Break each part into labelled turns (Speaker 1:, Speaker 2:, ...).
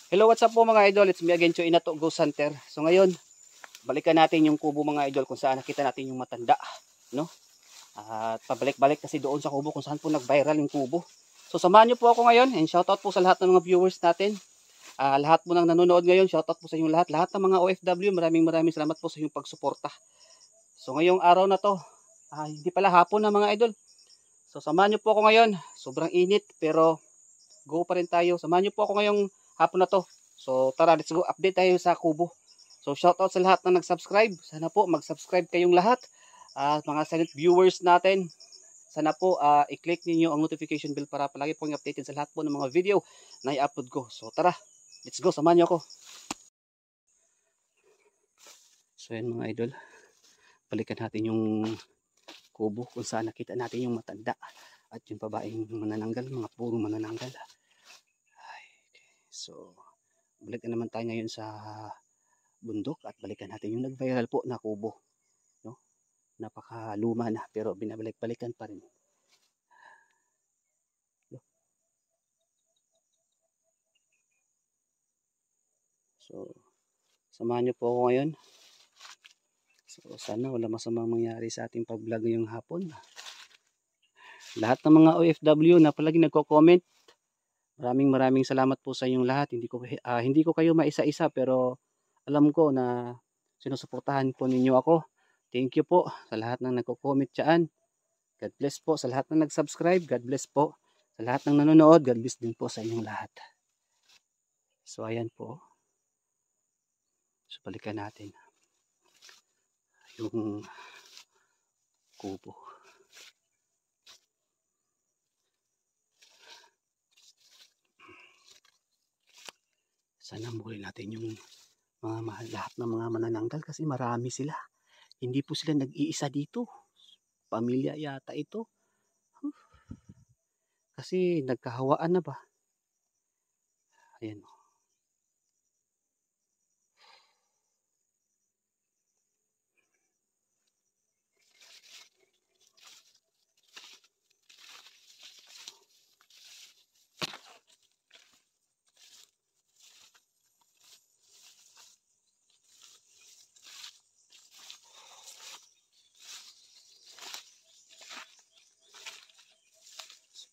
Speaker 1: Hello, what's up po mga idol? It's me again, Choy Inato, Ghost Hunter. So ngayon, balikan natin yung kubo mga idol kung saan nakita natin yung matanda, no? At pabalik-balik kasi doon sa kubo kung saan po nag-viral yung kubo. So samahan niyo po ako ngayon and shoutout po sa lahat ng mga viewers natin. Lahat po ng nanonood ngayon, shoutout po sa inyong lahat. Lahat ng mga OFW, maraming salamat po sa inyong pagsuporta. So ngayong araw na to, hindi pala hapon na mga idol. So samahan niyo po ako ngayon. Sobrang init pero go pa rin tayo. Samahan niyo po ako ngayong hapon na to. So tara, let's go. Update tayo sa kubo. So shoutout sa lahat na nag-subscribe. Sana po mag-subscribe kayong lahat. Mga silent viewers natin. Sana po i-click niyo ang notification bell para palagi pong updated sa lahat po ng mga video na i-upload ko. So tara, let's go. Samahan niyo ako. So yan mga idol. Balikan natin yung kubo kung saan nakita natin yung matanda at yung babaeng manananggal, mga puro manananggal. So, balik na naman tayo ngayon sa bundok at balikan natin yung nag-viral po na kubo. No? Napakaluma na pero binabalik-balikan pa rin. No? So, samahan niyo po ako ngayon. So, sana wala masamang mangyari sa ating pag-vlog ngayong hapon. Lahat ng mga OFW na palagi nagko-comment, maraming salamat po sa inyong lahat. Hindi ko kayo maisa-isa pero alam ko na sinusuportahan po ninyo ako. Thank you po sa lahat ng nagko-comment diyan. God bless po sa lahat ng nag-subscribe. God bless po sa lahat ng nanonood. God bless din po sa inyong lahat. So ayan po. So balikan natin yung kubo. Sana muli natin yung lahat ng mga manananggal kasi marami sila. Hindi po sila nag-iisa dito. Pamilya yata ito. Kasi nagkahawaan na ba? Ayan o.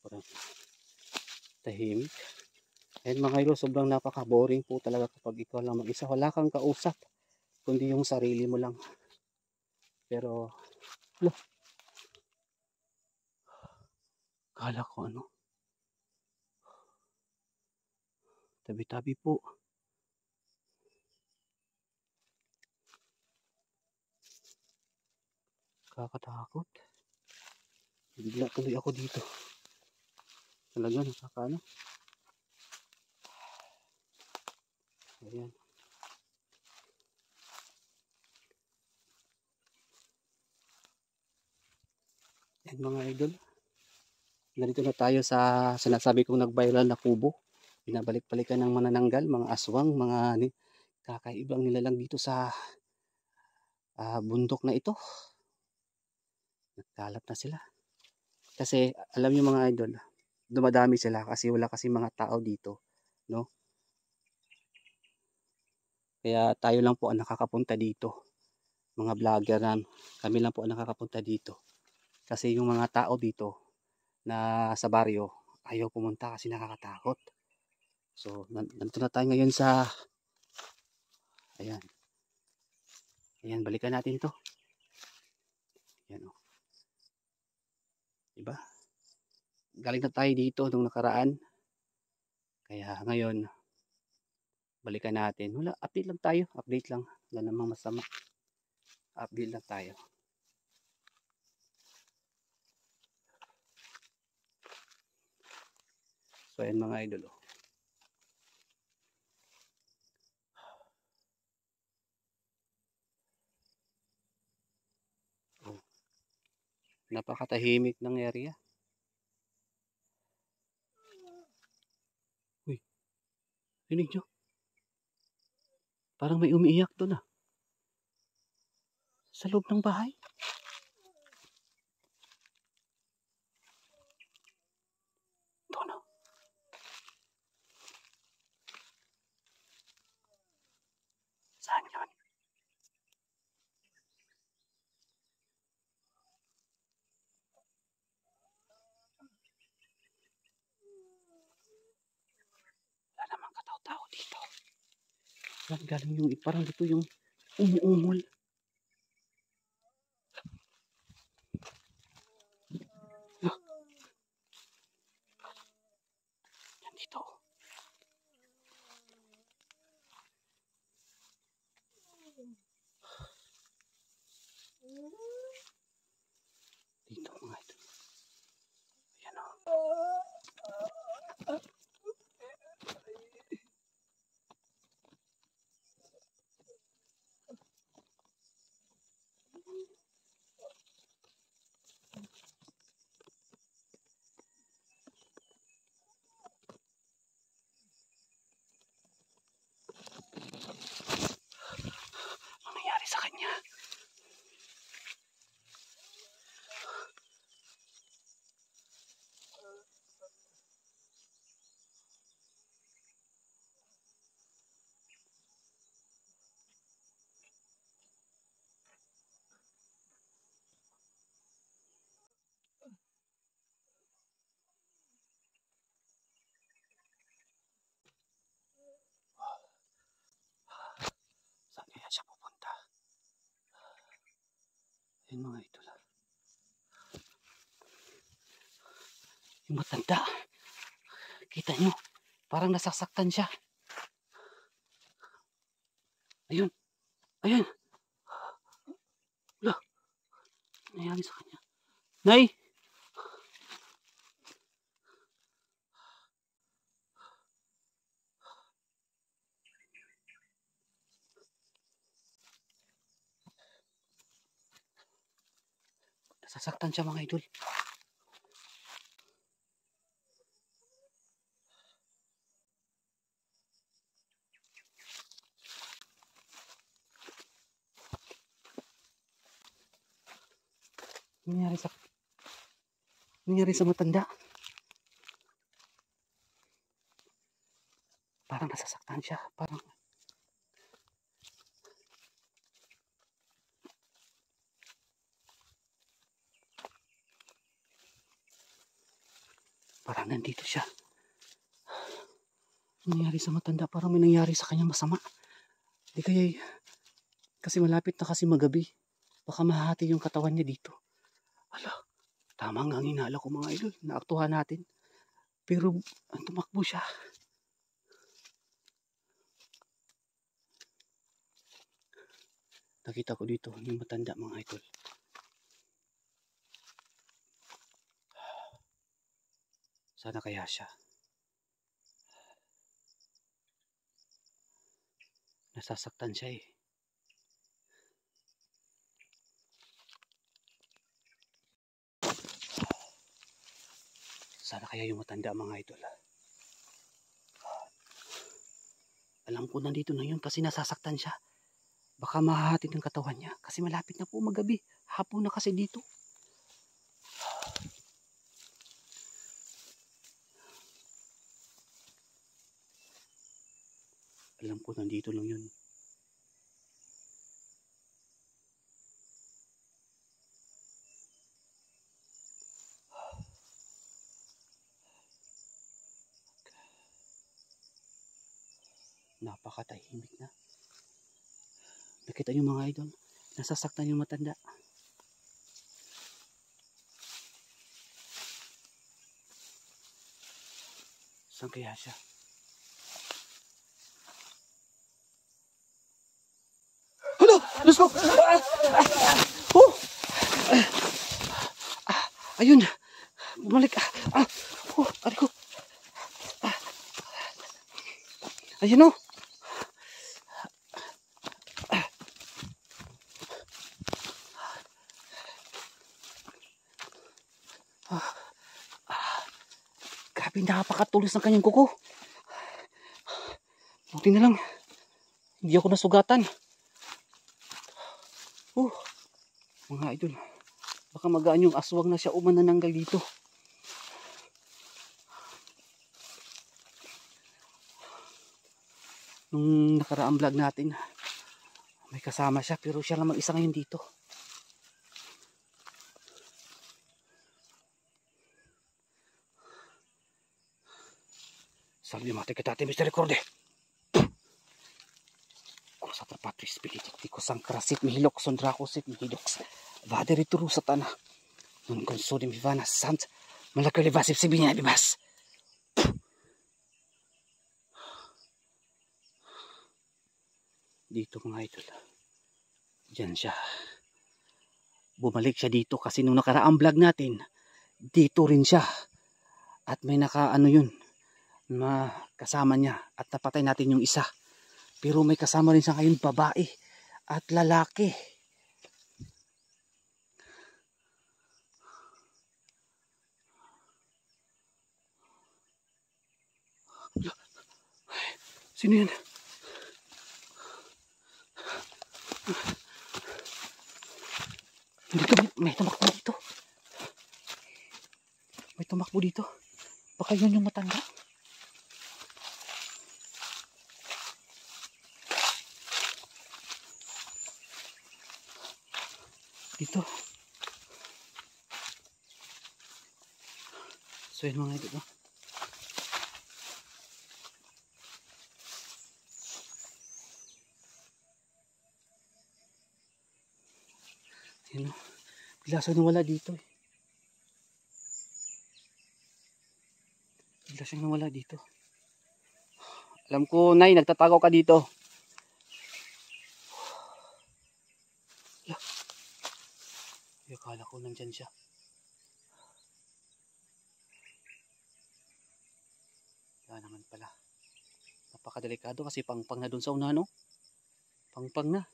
Speaker 1: Sobrang tahimik. Ayan mga idol, sobrang napaka-boring po talaga kapag ikaw lang mag-isa. Wala kang kausap, kundi yung sarili mo lang. Pero, kala ko ano, tabi-tabi po. Kakatakot. Bigla tuloy ako dito. Talaga, nakakaano. Ayan. Ayan mga idol. Narito na tayo sa sinasabi kong nag-viral na kubo. Binabalik-balikan ng manananggal, mga aswang, mga kakaibang nilalang dito sa bundok na ito. Nagkalat na sila. Kasi alam niyo mga idol, dumadami sila kasi wala kasi mga tao dito, no? Kaya tayo lang po ang nakakapunta dito. Mga vlogger na kami lang po ang nakakapunta dito. Kasi yung mga tao dito na sa baryo ayaw pumunta kasi nakakatakot. So, nandito na tayo ngayon sa ayan. Ayan, balikan natin to. Ayan o. Diba? Galing na tayo dito nung nakaraan. Kaya ngayon, balikan natin. Wala, update lang tayo. Update lang. Wala namang masama. Update lang tayo. So, ayan mga idol. Oh. Napakatahimik ng area. Uy, rinig nyo? Parang may umiiyak doon ah. Sa loob ng bahay. Doon ah. tao dito. Galing yung, parang dito yung umuungol. Yan dito. Dito mga ito. Ayan o. Ano nangyari sa kanya? Saan kaya siya pupunta? Ayun mga idol. Yung matanda. Kita nyo, parang nasasaktan siya. Ayun. Ayun. Wala. Nangyari sa kanya. Nay! Nasasaktan siya mga idol. Nangyari sa matanda. Parang nasasaktan siya. Parang nandito siya. Nangyari sa matanda. Parang may nangyari sa kanya masama. Di kaya kasi malapit na kasi magabi. Baka mahati yung katawan niya dito. Ala, tama nga ang hinala ko mga idol. Naaktuhan natin. Pero tumakbo siya. Nakita ko dito yung matanda mga idol. Sana kaya siya. Nasasaktan siya eh. Sana kaya yung matanda mga idol. Alam ko nandito na yun kasi nasasaktan siya. Baka mahahatid ng katawan niya kasi malapit na po magabi. Hapon na kasi dito. Alam ko nandito lang yun. Napakatahimik na. Nakita niyo mga idol, nasasaktan yung matanda. Saan kaya siya? Hala! Diyos ko! Oh! Ayun! Bumalik! Oh! Ari ko! Ayun o! Grabe, napakatulis ng kanyang kuko. Buti na lang, hindi ako nasugatan. Mga idol, baka magaan yung aswang na siya manananggal dito. Nung nakaraang vlog natin, may kasama siya pero siya lang mag-isa ngayon dito. Salve mate kita Mr. Recorde. Patris Pilitikos ang krasit mihilok sondrakosit mihidoks. Vaderi turu sa tanah. Nun konsodim vivana sant. Malakali vasip sibinya bibas. Dito mga idol. Diyan siya. Bumalik siya dito kasi nung nakaraang vlog natin, dito rin siya. At may nakaano yun, na kasama niya at napatay natin yung isa. Pero may kasama rin siya ngayon babae at lalaki. Sino yan? Dito, may tumakbo dito. May tumakbo dito. Baka yun yung matanda. Dito. So yun mga ito. Yun. Bigla siya nawala dito eh. Bigla siyang nawala dito. Alam ko, Nay, nagtatago ka dito. Akala ko nandyan siya. Wala naman pala. Napakadelikado kasi pangpang na dun sa una, no? Pangpang na.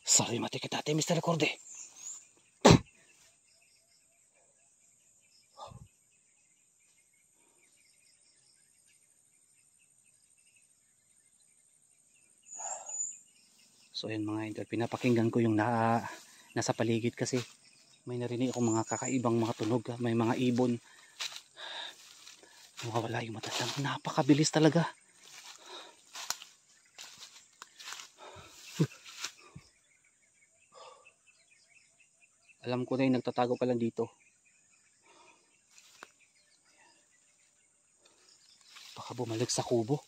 Speaker 1: Sorry, matikitate, Mr. Recorde. So yun mga idol, pinapakinggan ko yung nasa paligid kasi may narinig akong mga kakaibang mga tunog, may mga ibon. Mawawala yung matandang, napakabilis talaga. Alam ko na yung nagtatago pa lang dito. Baka bumalik sa kubo.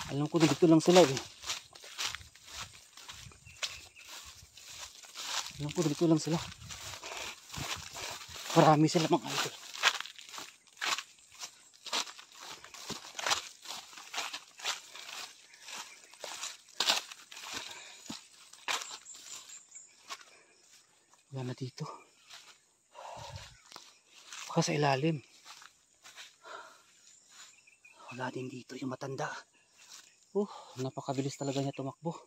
Speaker 1: Alam ko na dito lang sila eh. Alam ko dito lang sila. Marami sila mga idol. Wala na dito. Baka sa ilalim. Wala din dito yung matanda. Napakabilis talaga niya tumakbo.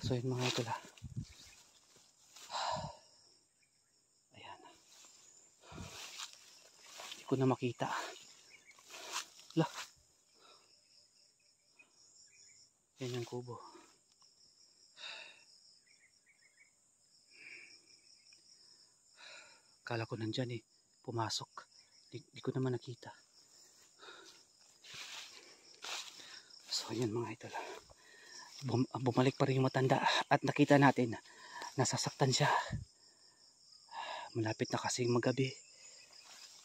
Speaker 1: So yun mga idol. Ayan. Hindi ko na makita. Yan yung kubo. Kala ko nandyan eh. Pumasok. Di ko naman nakita. So yun mga idol. Bumalik pa rin yung matanda at nakita natin nasasaktan siya. Malapit na kasing magabi.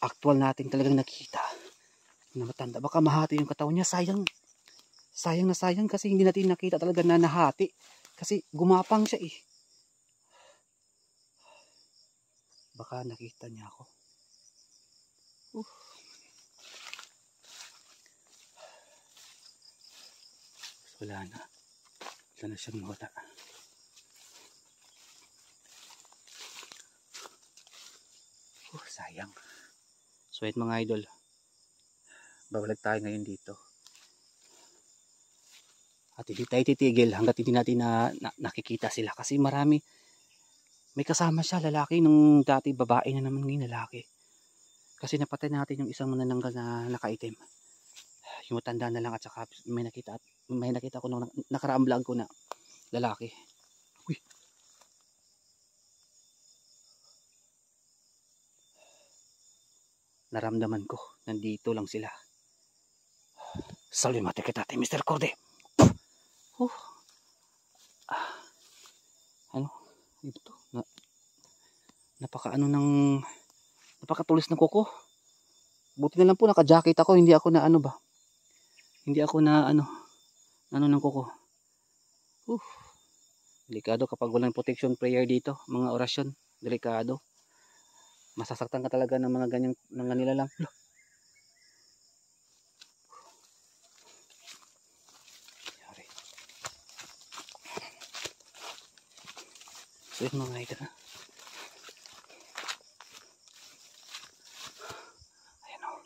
Speaker 1: Actual natin talagang nakita na matanda. Baka mahati yung katawan niya. Sayang na sayang kasi hindi natin nakita talaga na nahati. Kasi gumapang siya eh. Baka nakita niya ako. Wala na. Wala na siyang nawala. Sayang. So yun mga idol. Babalik tayo ngayon dito. At hindi tayo titigil hanggat hindi natin nakikita sila. Kasi marami. May kasama siya lalaki. Nung dati babae na naman ngayon lalaki. Kasi napatay natin yung isang manananggal na nakaitim. Yung matanda na lang at saka may nakita ko nung nakaraang vlog ko na lalaki. Uy. Naramdaman ko, nandito lang sila. Salimate kita, Mr. Recorde. Ano? Ito. Napakatulis ng kuko. Buti na lang po naka-jacket ako, hindi ako na ano ba. Hindi ako na ano ng kuko. Delikado kapag walang protection prayer dito, mga orasyon, delikado. Masasaktan ka talaga ng mga ganyang mga nilalang. So yun mga idol. Ayan o.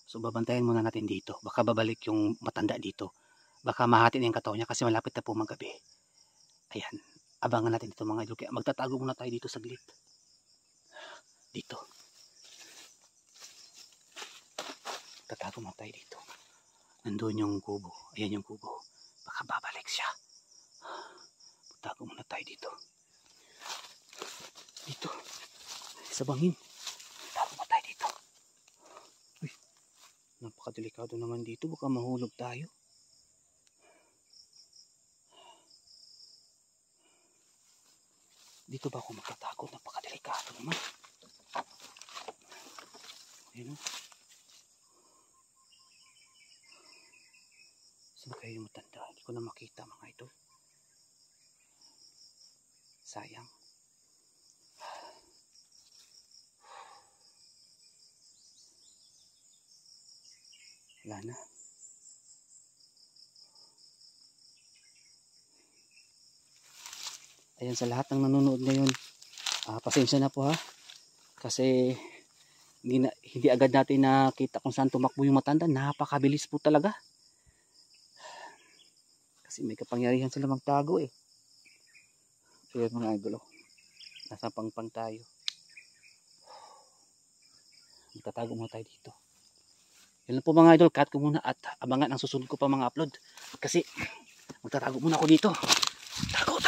Speaker 1: So babantayan muna natin dito. Baka babalik yung matanda dito. Baka mahatin yung katawan niya kasi malapit na po magabi. Ayan. Abangan natin dito mga idol. Kaya magtatago muna tayo dito saglit. Dito. Tatago muna tayo dito. Nandun yung kubo. Ayan yung kubo. Baka babalik siya. Tago muna tayo dito. Dito. Sa bangin. Tago muna tayo dito. Uy. Napakadelikado naman dito. Baka mahulog tayo. Dito ba ako magtatago? Napakadelikado naman. Ayun o. Saan kayo yung matanda? Hindi ko na makita mga idol. Sayang. Wala na. Ayan sa lahat ng nanonood ngayon. Pasensya na po ha. Kasi hindi agad natin nakita kung saan tumakbo yung matanda. Napakabilis po talaga. Kasi may kapangyarihan sila magtago eh. So yun mga idol. Nasa pangpang tayo. Magtatago muna tayo dito. Yun lang po mga idol. Cut ko muna at abangan ang susunod ko pa mga upload. Kasi magtatago muna ako dito. Tago.